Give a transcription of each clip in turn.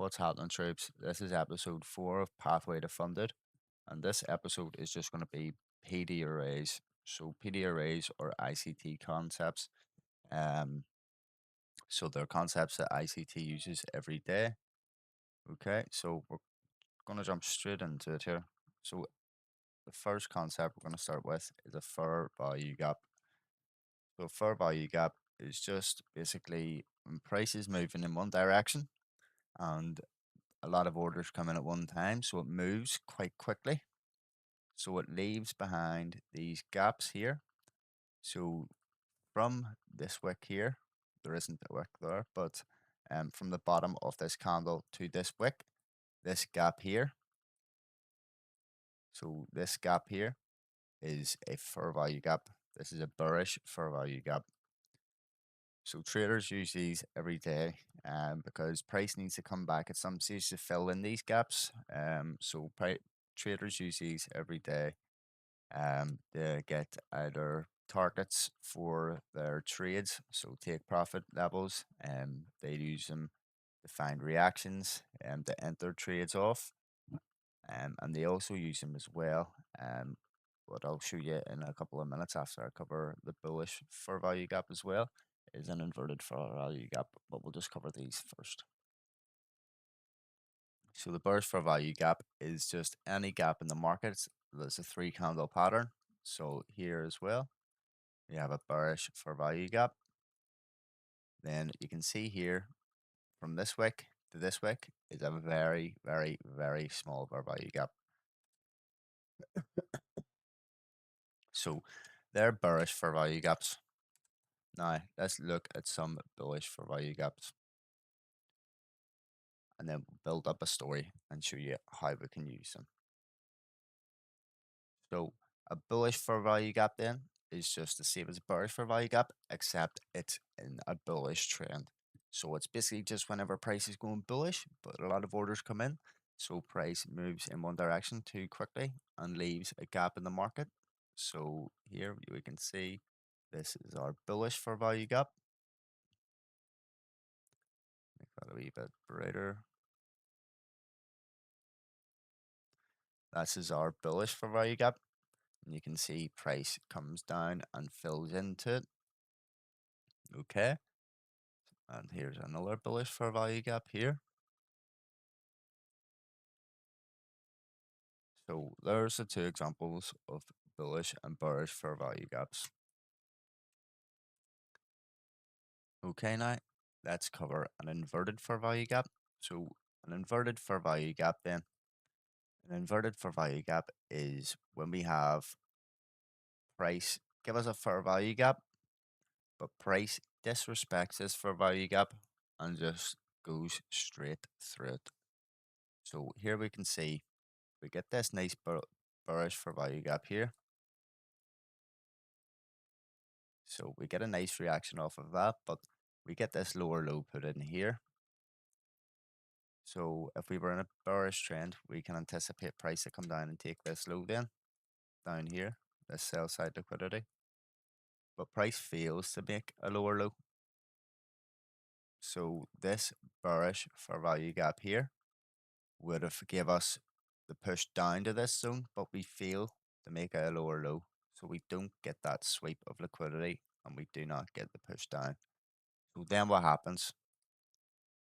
What's happening, troops? This is episode 4 of Pathway to Funded, and this episode is just going to be PD arrays. So, PD arrays or ICT concepts. Um, so they're concepts that ICT uses every day. Okay, so we're going to jump straight into it here. So, the first concept we're going to start with is a fair value gap. So, fair value gap is just basically when prices moving in one direction and a lot of orders come in at one time, so it moves quite quickly. So it leaves behind these gaps here. So from this wick here, there isn't a wick there, but from the bottom of this candle to this wick, this gap here. So this gap here is a fair value gap. This is a bearish fair value gap. So traders use these every day because price needs to come back at some stage to fill in these gaps. Traders use these every day to get either targets for their trades, so take profit levels, and they use them to find reactions and to enter trades off. And they also use them as well. What I'll show you in a couple of minutes after I cover the bullish fair value gap as well is an inverted fair value gap, but we'll just cover these first. So the bearish fair value gap is just any gap in the markets. There's a 3 candle pattern. So here as well, you have a bearish fair value gap. Then you can see here from this wick to this wick is a very, very, very small fair value gap. So they're bearish fair value gaps. Now let's look at some bullish fair value gaps and then build up a story and show you how we can use them. So a bullish fair value gap then is just the same as a bearish fair value gap, except it's in a bullish trend. So it's basically just whenever price is going bullish, but a lot of orders come in. So price moves in one direction too quickly and leaves a gap in the market. So here we can see this is our bullish fair value gap. Make that a wee bit brighter. This is our bullish fair value gap. And you can see price comes down and fills into it. Okay. And here's another bullish fair value gap here. So there's the 2 examples of bullish and bearish fair value gaps. Okay, now let's cover an inverted fair value gap. So an inverted fair value gap then. An inverted fair value gap is when we have price give us a fair value gap, but price disrespects this fair value gap and just goes straight through it. So here we can see we get this nice bearish fair value gap here. So we get a nice reaction off of that, but we get this lower low put in here. So if we were in a bearish trend, we can anticipate price to come down and take this low then down here, this sell side liquidity. But price fails to make a lower low. So this bearish fair value gap here would have give us the push down to this zone, but we fail to make a lower low. So we don't get that sweep of liquidity and we do not get the push down. So then what happens?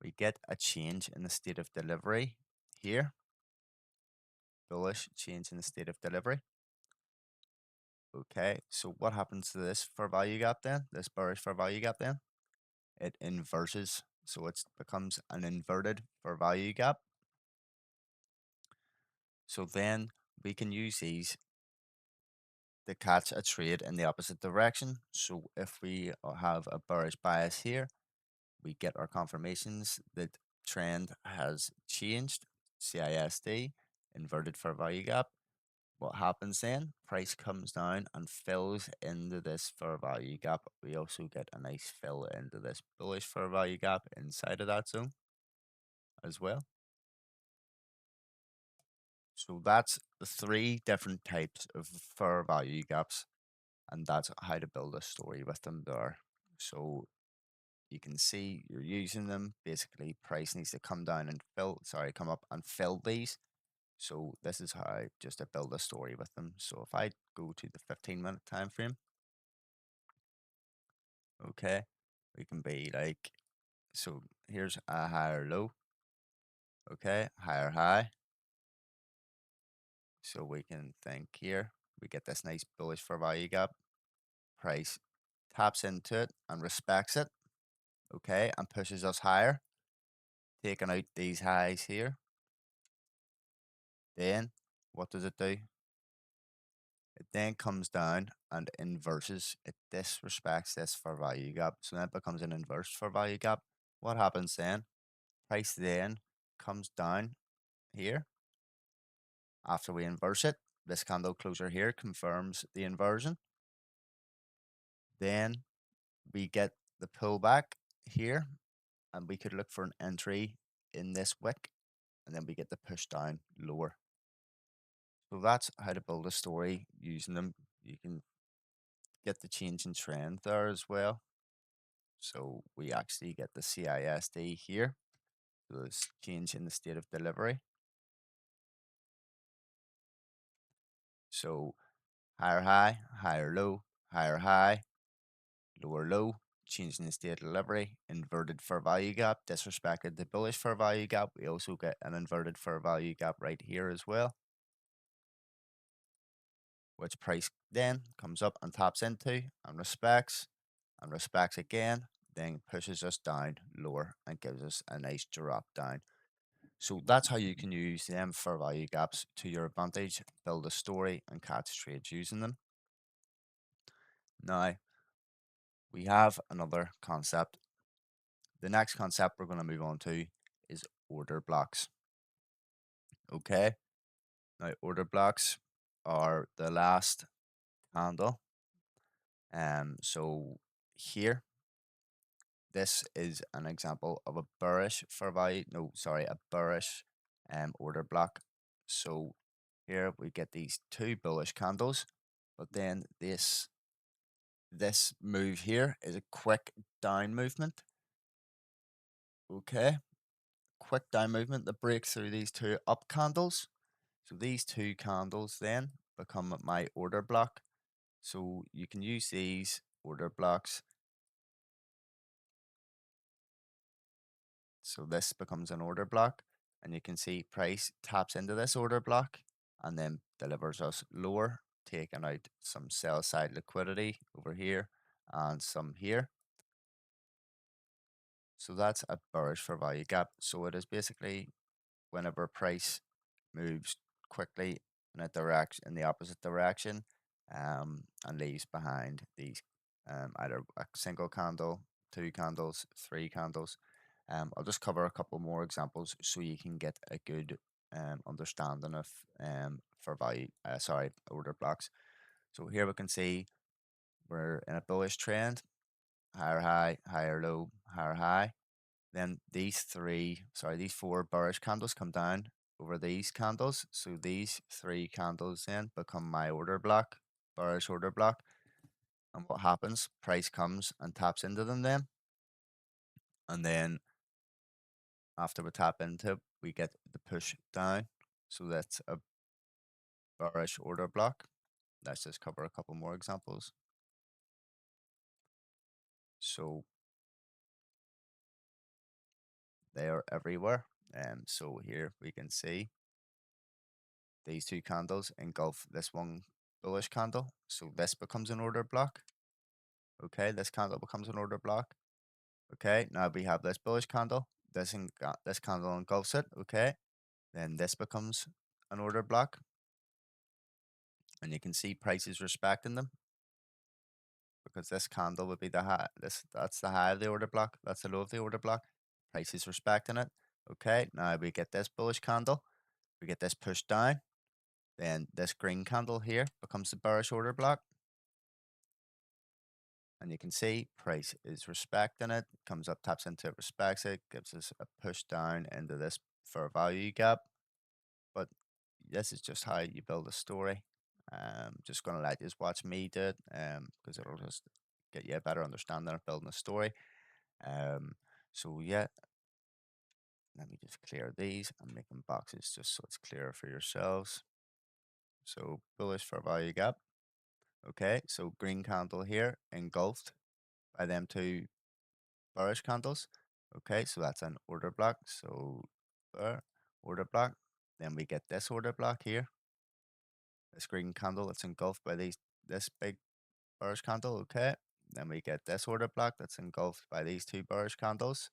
We get a change in the state of delivery here. Bullish change in the state of delivery. Okay, so what happens to this fair value gap then? This bearish fair value gap then? It inverses. So it becomes an inverted fair value gap. So then we can use these to catch a trade in the opposite direction. So if we have a bearish bias here, we get our confirmations that trend has changed, CISD, inverted fair value gap. What happens then? Price comes down and fills into this fair value gap. We also get a nice fill into this bullish fair value gap inside of that zone as well. So that's the 3 different types of fair value gaps, and that's how to build a story with them there. So you can see you're using them. Basically, price needs to come down and come up and fill these. So this is how just to build a story with them. So if I go to the 15-minute time frame, okay, we can be like, so here's a higher low, okay, higher high. So we can think here, we get this nice bullish for value gap. Price taps into it and respects it, okay, and pushes us higher, taking out these highs here. Then what does it do? It then comes down and inverses. It disrespects this for value gap. So then it becomes an inverse for value gap. What happens then? Price then comes down here. After we inverse it, this candle closure here confirms the inversion. Then we get the pullback here, and we could look for an entry in this wick, and then we get the push down lower. So that's how to build a story using them. You can get the change in trend there as well. So we actually get the CISD here. So it's change in the state of delivery. So higher high, higher low, higher high, lower low, change in the state of delivery, inverted fair value gap, disrespected the bullish fair value gap. We also get an inverted fair value gap right here as well, which price then comes up and taps into and respects again, then pushes us down lower and gives us a nice drop down. So that's how you can use them for value gaps to your advantage, build a story and catch trades using them. Now, we have another concept. The next concept we're going to move on to is order blocks. Okay, now order blocks are the last candle. So here, this is an example of a bearish for value. No, sorry, a bearish order block. So here we get these two bullish candles, but then this move here is a quick down movement. Okay, quick down movement that breaks through these two up candles. So these two candles then become my order block. So you can use these order blocks. So this becomes an order block, and you can see price taps into this order block and then delivers us lower, taking out some sell side liquidity over here and some here. So that's a bearish for value gap. So it is basically whenever price moves quickly in a direction in the opposite direction, and leaves behind these either a single candle, two candles, three candles. I'll just cover a couple more examples so you can get a good understanding of for value order blocks. So here we can see we're in a bullish trend, higher high, higher low, higher high. Then these four bearish candles come down over these candles. So these three candles then become my order block, bearish order block. And what happens? Price comes and taps into them then. And then after we tap into it, we get the push down. So that's a bearish order block. Let's just cover a couple more examples. So they are everywhere. So here we can see these two candles engulf this one bullish candle. So this becomes an order block. Okay, this candle becomes an order block. Okay, now we have this bullish candle. This candle engulfs it. Okay, then this becomes an order block, and you can see prices respecting them because this candle would be the high. That's the high of the order block. That's the low of the order block. Prices respecting it. Okay, now we get this bullish candle. We get this push down. Then this green candle here becomes the bearish order block. And you can see price is respecting it, comes up, taps into it, respects it, gives us a push down into this fair value gap. But this is just how you build a story. Just gonna let you watch me do it, because it'll just get you a better understanding of building a story. Um, so yeah, let me just clear these. I'm making boxes just so it's clearer for yourselves. So bullish for value gap. Okay, so green candle here engulfed by them two bearish candles. Okay, so that's an order block. So order block. Then we get this order block here. This green candle that's engulfed by this big bearish candle. Okay. Then we get this order block that's engulfed by these two bearish candles.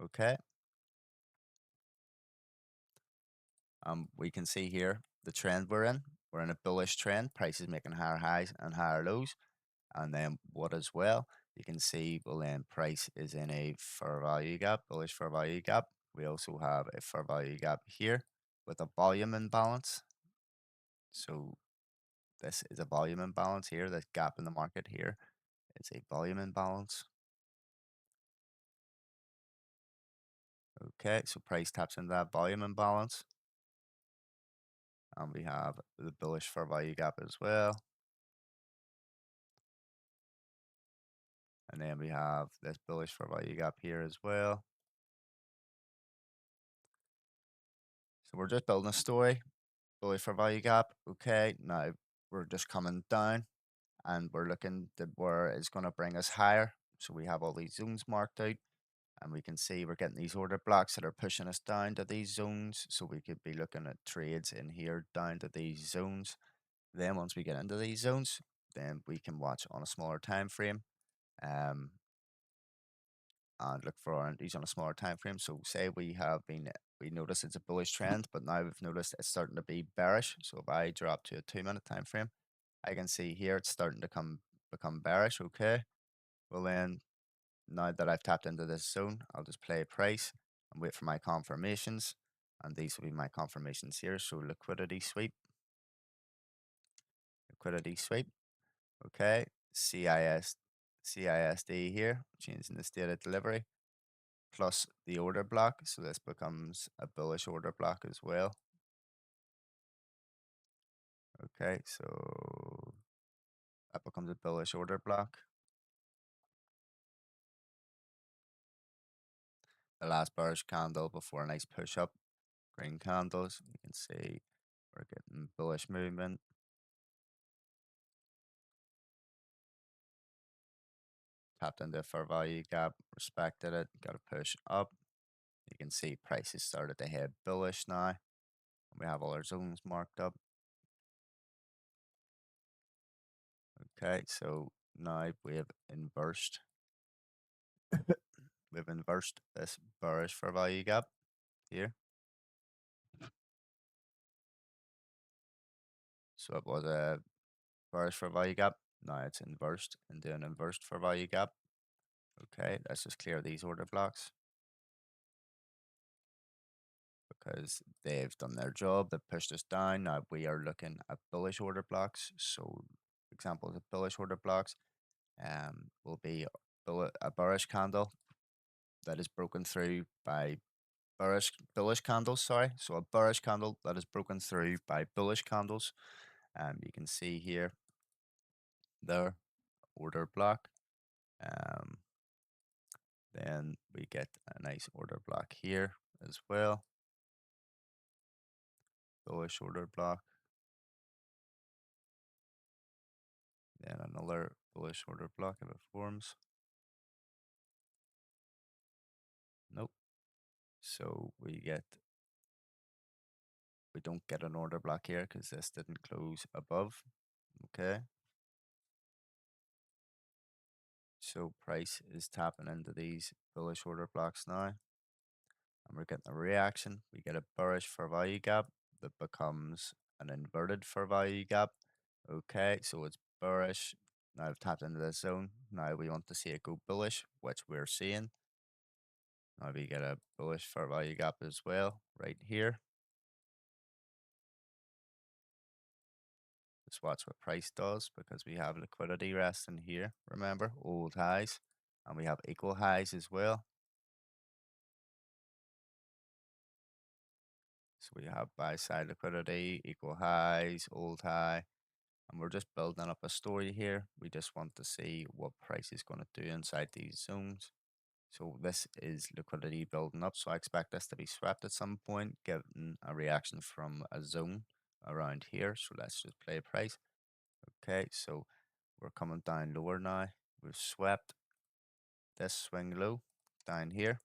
Okay. We can see here the trend we're in. We're in a bullish trend. Price is making higher highs and higher lows. And then what as well? You can see, well, then price is in a fair value gap, bullish fair value gap. We also have a fair value gap here with a volume imbalance. So this is a volume imbalance here. This gap in the market here is a volume imbalance. Okay, so price taps into that volume imbalance. And we have the bullish fair value gap as well. And then we have this bullish fair value gap here as well. So we're just building a story. Bullish fair value gap. Okay, now we're just coming down and we're looking to where it's going to bring us higher. So we have all these zones marked out and we can see we're getting these order blocks that are pushing us down to these zones. So we could be looking at trades in here down to these zones. Then once we get into these zones, then we can watch on a smaller time frame. Um, and look for our entries on a smaller time frame. So say we notice it's a bullish trend, but now we've noticed it's starting to be bearish. So if I drop to a 2 minute time frame, I can see here it's starting to become bearish. Okay. Well then, now that I've tapped into this zone, I'll just play a price and wait for my confirmations. And these will be my confirmations here. So liquidity sweep. Okay. CISD here, changing the state of delivery, plus the order block. So this becomes a bullish order block as well. Okay, so that becomes a bullish order block. The last bearish candle before a nice push up, green candles. You can see we're getting bullish movement. Tapped into a fair value gap, respected it, got a push up. You can see prices started to head bullish now. We have all our zones marked up. Okay, so now we've inversed this bearish fair value gap here. So it was a bearish fair value gap. Now it's inversed into an inversed fair value gap. Okay, let's just clear these order blocks because they've done their job. They've pushed us down. Now we are looking at bullish order blocks. So examples of bullish order blocks will be a bearish candle that is broken through by bullish candles. Sorry, so a bearish candle that is broken through by bullish candles. You can see here their order block. Um, then we get a nice order block here as well. Bullish order block. Then another bullish order block if it forms. Nope. So we don't get an order block here because this didn't close above. Okay. So price is tapping into these bullish order blocks now. And we're getting a reaction. We get a bearish fair value gap that becomes an inverted fair value gap. Okay, so it's bearish. Now I've tapped into this zone. Now we want to see it go bullish, which we're seeing. Now we get a bullish fair value gap as well, right here. Just watch what price does because we have liquidity resting here. Remember, old highs, and we have equal highs as well. So we have buy side liquidity, equal highs, old high, and we're just building up a story here. We just want to see what price is going to do inside these zones. So this is liquidity building up. So I expect this to be swept at some point, getting a reaction from a zone around here. So let's just play a price. Okay, so we're coming down lower now. We've swept this swing low down here.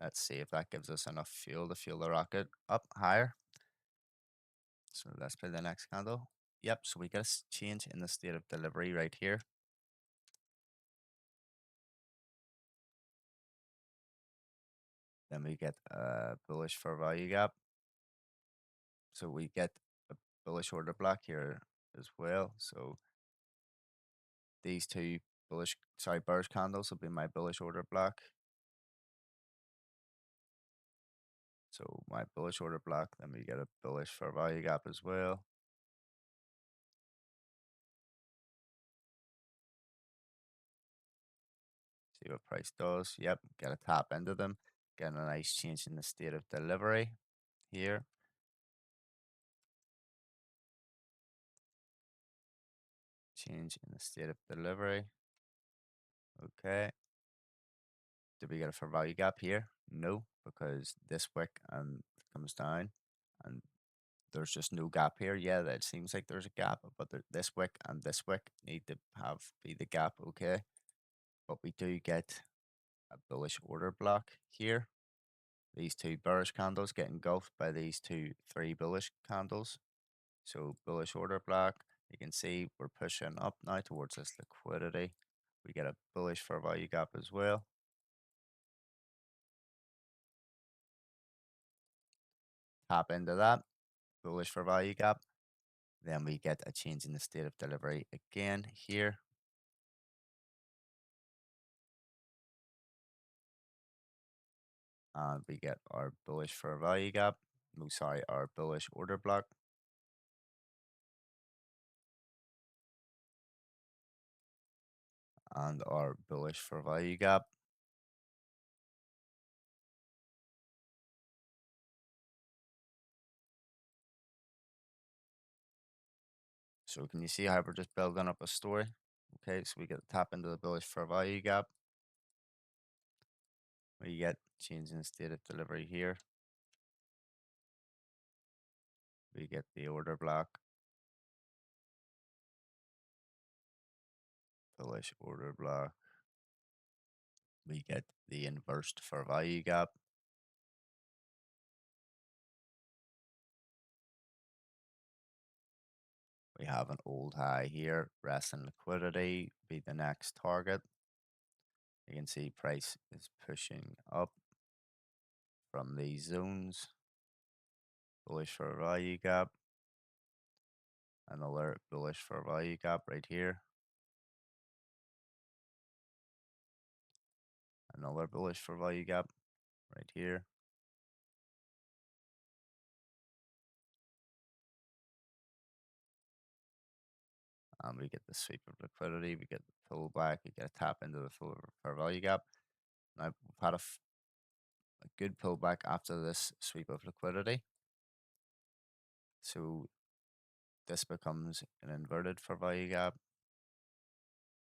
Let's see if that gives us enough fuel to fuel the rocket up higher. So let's play the next candle. Yep, so we get a change in the state of delivery right here. Then we get a bullish for value gap. So we get a bullish order block here as well. So these two bearish candles will be my bullish order block. So my bullish order block, then we get a bullish for value gap as well. See what price does. Yep, get a tap into them. Get a nice change in the state of delivery here. Change in the state of delivery. Okay. Did we get a for value gap here? No, because this wick comes down and there's just no gap here. Yeah, that seems like there's a gap, but this wick and this wick need to be the gap. Okay. But we do get a bullish order block here. These two bearish candles get engulfed by these three bullish candles. So bullish order block, you can see we're pushing up now towards this liquidity. We get a bullish for value gap as well. Tap into that, bullish for value gap. Then we get a change in the state of delivery again here. And we get our bullish for value gap. No, sorry, our bullish order block. And our bullish for value gap. So can you see how we're just building up a story? Okay, so we get to tap into the bullish for value gap. We get change in state of delivery here. We get the order block, bullish order block. We get the inversed for value gap. We have an old high here, rest and liquidity be the next target. You can see price is pushing up from these zones. Bullish for value gap. Another bullish for value gap right here. Another bullish for value gap right here. And we get the sweep of liquidity. We get the pullback. We get a tap into the full fair value gap. Now we've had a good pullback after this sweep of liquidity. So this becomes an inverted fair value gap.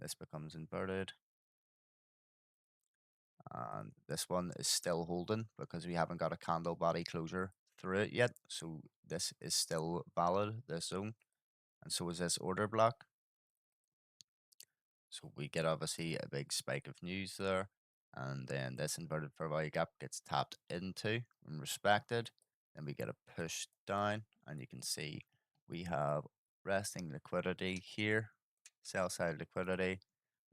This becomes inverted. And this one is still holding because we haven't got a candle body closure through it yet. So this is still valid, this zone. And so is this order block. So we get obviously a big spike of news there. And then this inverted fair value gap gets tapped into and respected. Then we get a push down. And you can see we have resting liquidity here, sell side liquidity.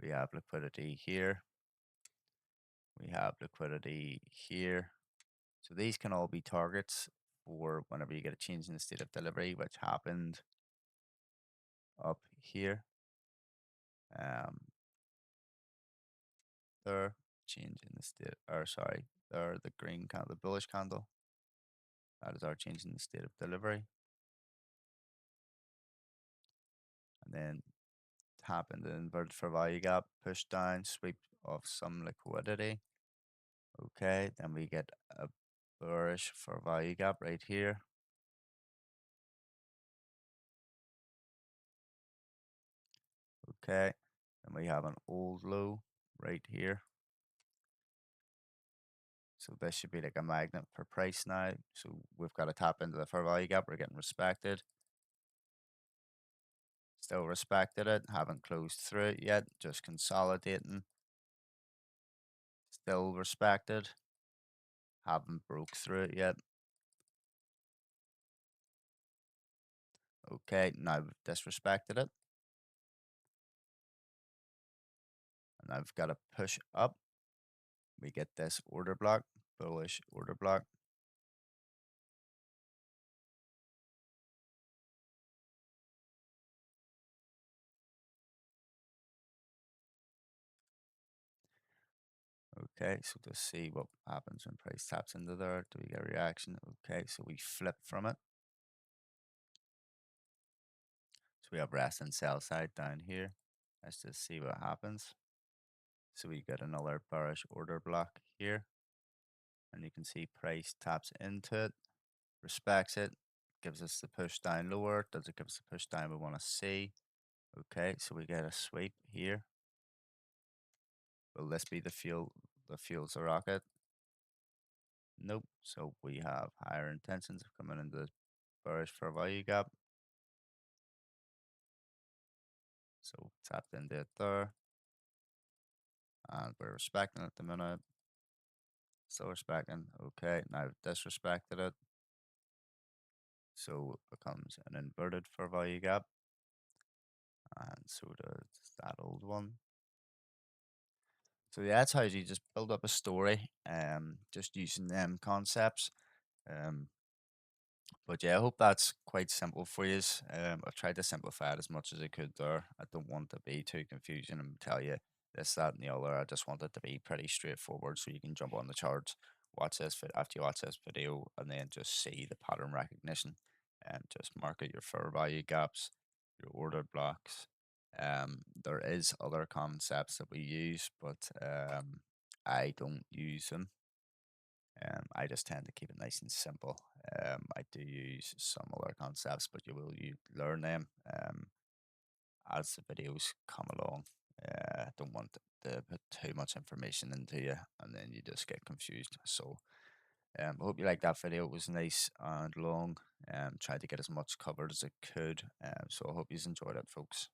We have liquidity here. We have liquidity here. So these can all be targets for whenever you get a change in the state of delivery, which happened up here. Um, there, change in the state, or sorry, there, the green candle, the bullish candle. That is our change in the state of delivery. And then tap into the inverted for value gap, push down, sweep of some liquidity. Okay, then we get a bearish for value gap right here. Okay, and we have an old low right here. So this should be like a magnet for price now. So we've got to tap into the fair value gap. We're getting respected. Still respected it. Haven't closed through it yet. Just consolidating. Still respected. Haven't broke through it yet. Okay, now we've disrespected it. And I've got to push up. We get this order block, bullish order block. Okay, so to see what happens when price taps into there. Do we get a reaction? Okay, so we flip from it. So we have rest and sell side down here. Let's just see what happens. So we get another bearish order block here. And you can see price taps into it, respects it, gives us the push down lower. Does it give us the push down we want to see? Okay, so we get a sweep here. Will this be the fuel that fuels the rocket? Nope. So we have higher intentions of coming into the bearish fair value gap. So tapped into it there. And we're respecting it at the minute. Still respecting. Okay, now we've disrespected it. So it becomes an inverted fair value gap. And so does that old one. So yeah, that's how you just build up a story, just using them concepts. Um, but yeah, I hope that's quite simple for you. I've tried to simplify it as much as I could there. I don't want to be too confusing and tell you this, that, and the other. I just want it to be pretty straightforward so you can jump on the charts, watch this after you watch this video, and then just see the pattern recognition and just mark out your fair value gaps, your order blocks. There is other concepts that we use, but I don't use them. I just tend to keep it nice and simple. I do use some other concepts, but you learn them as the videos come along. I don't want to put too much information into you, and then you just get confused. So, I hope you liked that video. It was nice and long. Tried to get as much covered as I could. So I hope you enjoyed it, folks.